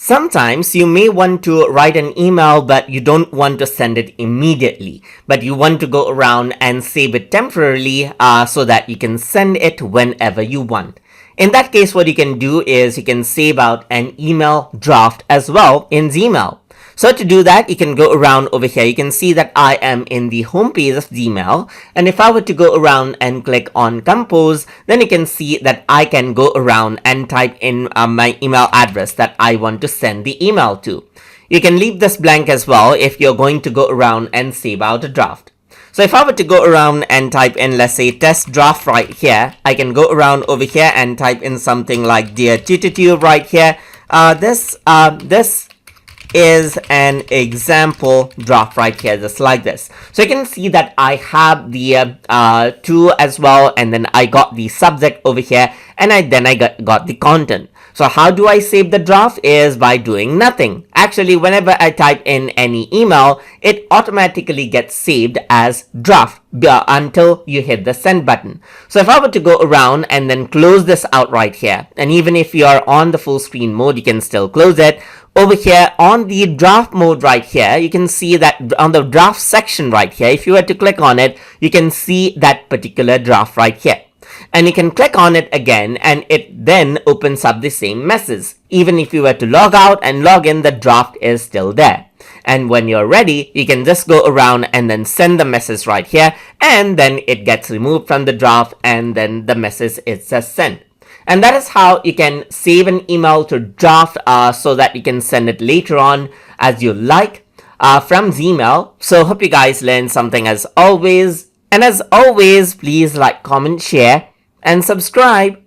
Sometimes you may want to write an email but you don't want to send it immediately, but you want to go around and save it temporarily so that you can send it whenever you want. In that case, what you can do is you can save out an email draft as well in Gmail. So to do that, you can go around over here. You can see that I am in the home page of Gmail. And if I were to go around and click on Compose, then you can see that I can go around and type in my email address that I want to send the email to. You can leave this blank as well if you're going to go around and save out a draft. So if I were to go around and type in, let's say, test draft right here, I can go around over here and type in something like Dear Tutor right here. This is an example draft right here, just like this. So you can see that I have the to as well, and then I got the subject over here, and I got the content. So how do I save the draft? Is by doing nothing. Actually, whenever I type in any email, it automatically gets saved as draft until you hit the send button. So if I were to go around and then close this out right here, and even if you are on the full screen mode, you can still close it. Over here on the draft mode right here, you can see that on the draft section right here, if you were to click on it, you can see that particular draft right here. And you can click on it again and it then opens up the same message. Even if you were to log out and log in, the draft is still there. And when you're ready, you can just go around and then send the message right here, and then it gets removed from the draft and then the message is just sent. And that is how you can save an email to draft so that you can send it later on as you like from Gmail. So hope you guys learned something as always. And as always, please like, comment, share, and subscribe.